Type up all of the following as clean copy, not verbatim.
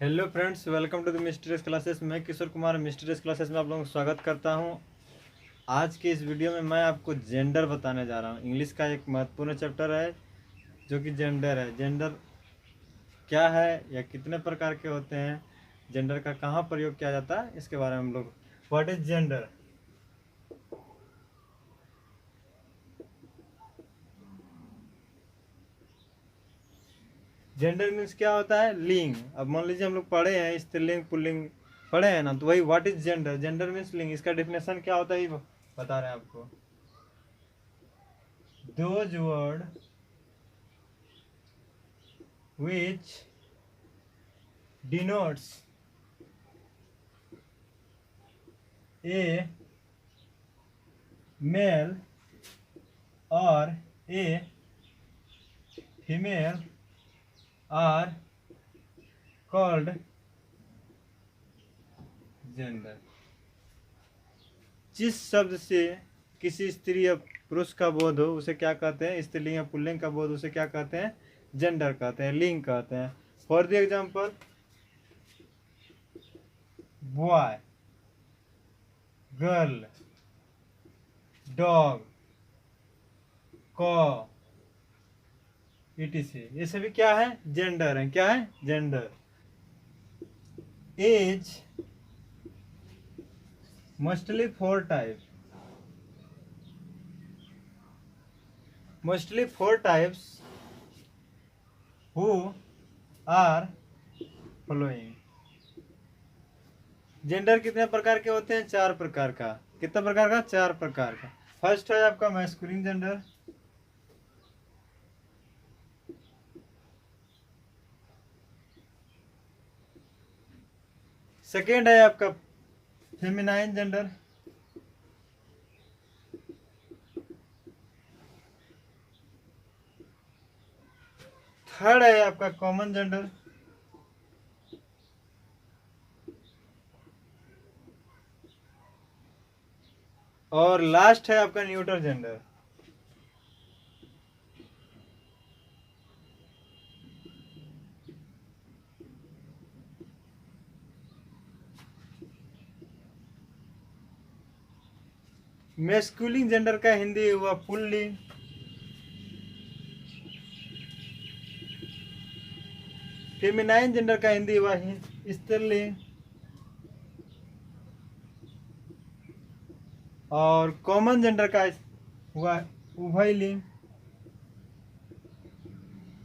Hello friends, welcome to the mysterious classes. मैं Kishore Kumar mysterious classes में आप लोगों का स्वागत करता हूं। आज के इस वीडियो में मैं आपको जेंडर बताने जा रहा हूं। इंग्लिश का एक महत्वपूर्ण चैप्टर है जो कि जेंडर है। जेंडर क्या है या कितने प्रकार के होते हैं, जेंडर का कहाँ प्रयोग किया जाता है, इसके बारे में हम लोग what is gender. Gender means क्या होता है? लिंग। अब मान लीजिए हम लोग पढ़े हैं स्त्रीलिंग पुल्लिंग पढ़े हैं ना, तो वही what is gender. Gender means लिंग। इसका डेफिनेशन क्या होता है ये बता रहे हैं आपको। Those word which denotes a male or a female are called gender। जिस शब्द से किसी स्त्री या पुरुष का बोध हो उसे क्या कहते हैं? स्त्रीलिंग या पुल्लिंग का बोध उसे क्या कहते हैं? जेंडर कहते हैं, लिंग कहते हैं। For the example, boy, girl, dog, कॉ, etc। ये सभी क्या है? जेंडर है। क्या है? Gender. As mostly four types। mostly four types who are following। जेंडर कितने प्रकार के होते हैं? 4 प्रकार का। कितने प्रकार का? 4 प्रकार का। फर्स्ट है आपका मैस्कुलिन जेंडर। सेकेंड है आपका फेमिनाइन जेंडर। थर्ड है आपका कॉमन जेंडर। और लास्ट है आपका न्यूट्रल जेंडर। मैस्कुलिन जेंडर का हिंदी हुआ पुल्लिंग। फेमिनाइन जेंडर का हिंदी हुआ स्त्रीलिंग। और कॉमन जेंडर का हुआ उभयलिंग।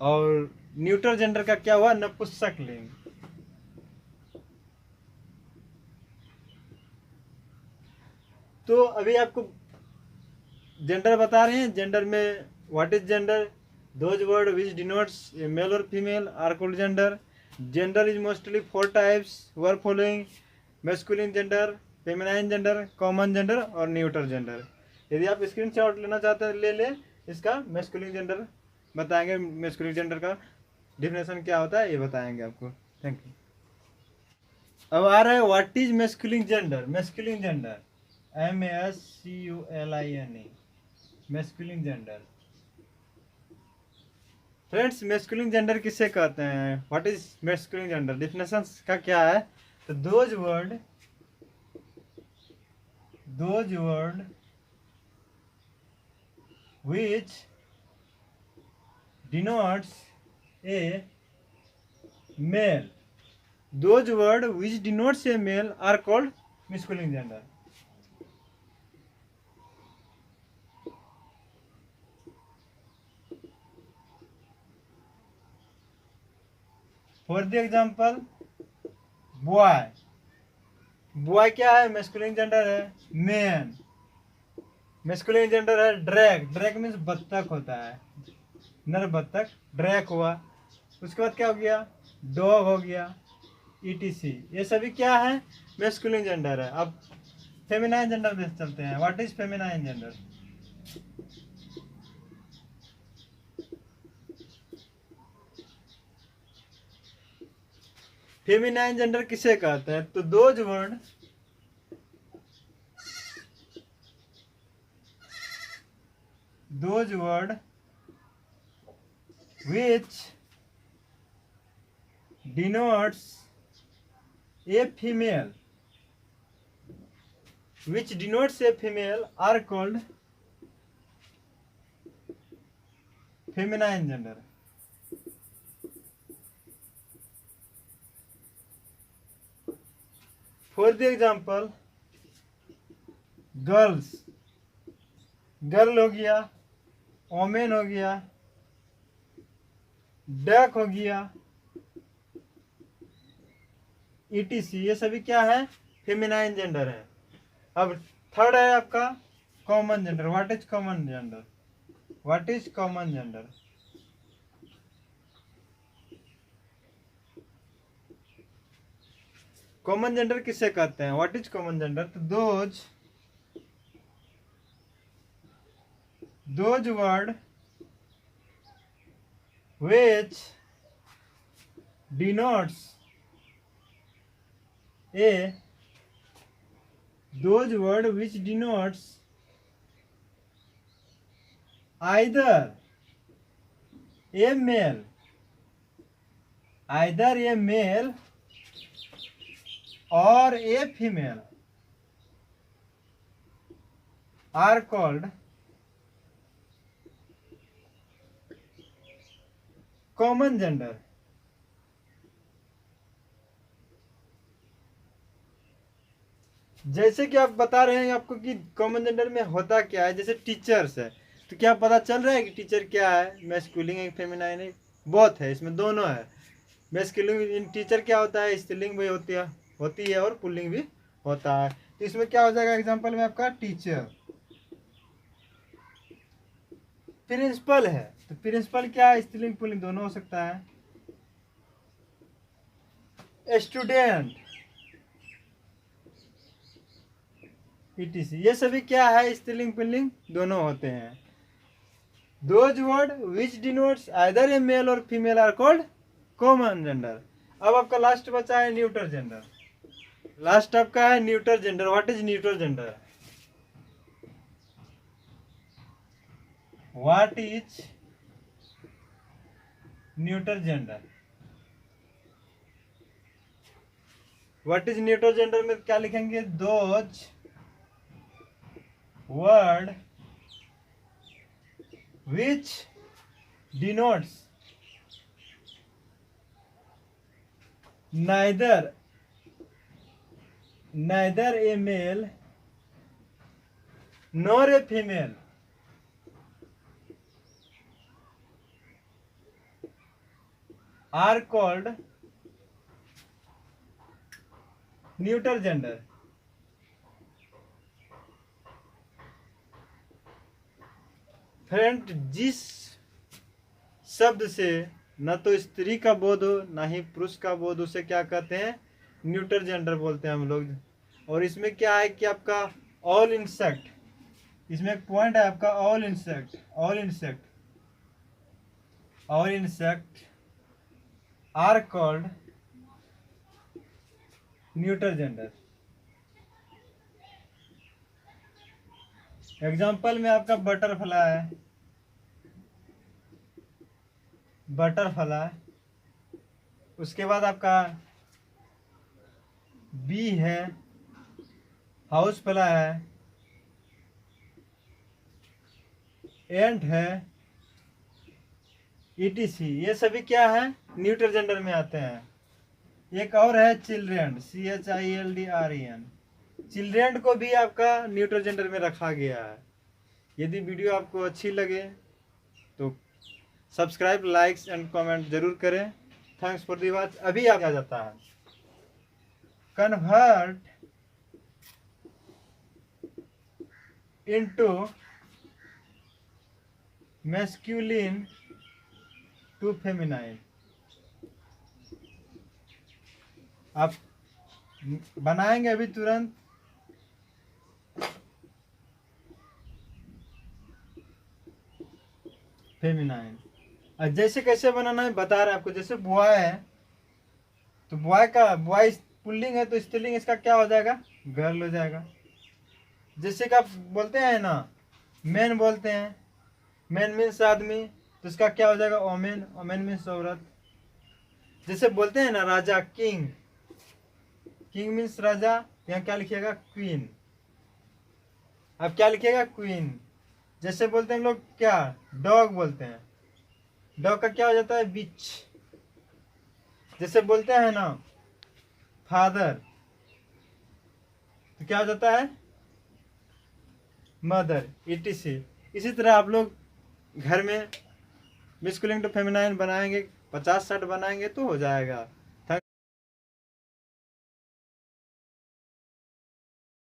और न्यूट्रल जेंडर का क्या हुआ? नपुंसक लिंग। तो अभी आपको जेंडर बता रहे हैं। जेंडर में what is gender? Those word which denotes a male और female are called gender. Gender is mostly 4 types who are following: masculine gender, feminine gender, common gender और न्यूट्रल जेंडर। यदि आप स्क्रीनशॉट लेना चाहते हैं ले लें। इसका मैस्कुलिन जेंडर बताएंगे, मैस्कुलिन जेंडर का डिफिनेशन क्या होता है ये बताएंगे आपको। Thank you. अब आ रहा है what is masculine gender. Masculine gender MASCULIN, masculine gender. Friends, masculine gender किसे कहते हैं? What is masculine gender? Definition का क्या है? तो those word which denotes a male, those word which denotes a male are called masculine gender। For the example, boy. Boy क्या है? Masculine gender है। मैन मैस्कुलिन जेंडर है। Drag, drag means बत्तख होता है, नर बत्तख, ड्रैग हुआ। उसके बाद क्या हो गया? डॉग हो गया, ETC। ये सभी क्या है? मैस्कुलिन जेंडर है। अब फेमिनाइन जेंडर में चलते हैं। What is feminine gender? Feminine gender किसे कहते हैं? तो those word which denotes a female which denotes a female are called feminine gender. For the example, girls, girl हो गया, ओमेन हो गया, डक हो गया, ईटीसी, ये सभी क्या है? फेमिनाइन जेंडर है। अब थर्ड है आपका common gender. What is common gender? What is common gender? Common gender किसे कहते हैं? What is common gender? तो those word which denotes those word which denotes either a male or a female are called common gender. जैसे कि आप बता रहे हैं आपको कि कॉमन जेंडर में होता क्या है। जैसे टीचर्स है, तो क्या पता चल रहा है कि टीचर क्या है? मैस्कुलिन है, फेमिनाइन है? बोथ है, इसमें दोनों है। मैस्कुलिन इन टीचर क्या होता है? स्त्रीलिंग भी होती है और पुल्लिंग भी होता है। तो इसमें क्या हो जाएगा? एग्जांपल में आपका टीचर। प्रिंसिपल है, तो प्रिंसिपल क्या है? स्त्रीलिंग पुल्लिंग दोनों हो सकता है। स्टूडेंट, ईटीसी, ये सभी क्या है? स्त्रीलिंग पुल्लिंग दोनों होते हैं। Those word which denotes either a male or female are called common gender. अब आपका लास्ट बचा है न्यूट्रल जेंडर। लास्ट आपका है neutral gender. What is neutral gender? What is neutral gender? What is neutral gender में क्या लिखेंगे? Those word which denotes neither a male nor a female are called neutral gender. Friend, जिस शब्द से न तो स्त्री का बोध हो न ही पुरुष का बोध, उसे क्या कहते हैं? न्यूट्रल जेंडर बोलते हैं हम लोग। और इसमें क्या है कि आपका ऑल इंसेक्ट, इसमें एक पॉइंट है आपका all insect are called neutral gender. Example में आपका बटरफ्लाई है, उसके बाद आपका बी है, हाउस फ्लाई है, एंट है, ईटीसी, ये सभी क्या है? न्यूट्रल जेंडर में आते हैं। एक और है चिल्ड्रेन, CHILDREN। चिल्ड्रेन को भी आपका न्यूट्रल जेंडर में रखा गया है। यदि वीडियो आपको अच्छी लगे तो सब्सक्राइब, लाइक्स एंड कमेंट जरूर करें। Thanks for the watch. अभी आ जाता है convert into masculine to feminine. आप बनाएंगे अभी तुरंत। फेमिनाइन जैसे कैसे बनाना है बता रहे हैं आपको। जैसे बॉय है तो बॉय पुल्लिंग है तो स्त्रीलिंग इसका क्या हो जाएगा? गर्ल हो जाएगा। जैसे कि आप बोलते हैं ना, मैन बोलते हैं, मैन मीन्स आदमी, तो इसका क्या हो जाएगा? ओमेन मीन्स औरत। जैसे बोलते हैं ना राजा, किंग, किंग मीन्स राजा, यहाँ क्या लिखिएगा क्वीन। अब क्या लिखिएगा क्वीन। जैसे बोलते हैं हम लोग क्या, डॉग बोलते हैं, डॉग का क्या हो जाता है बिच। जैसे बोलते हैं ना फादर, तो क्या हो जाता है मदर, etc। इसी तरह आप लोग घर में मिस्कुलिन टू फेमिनाइन बनाएंगे, 50-60 बनाएंगे तो हो जाएगा।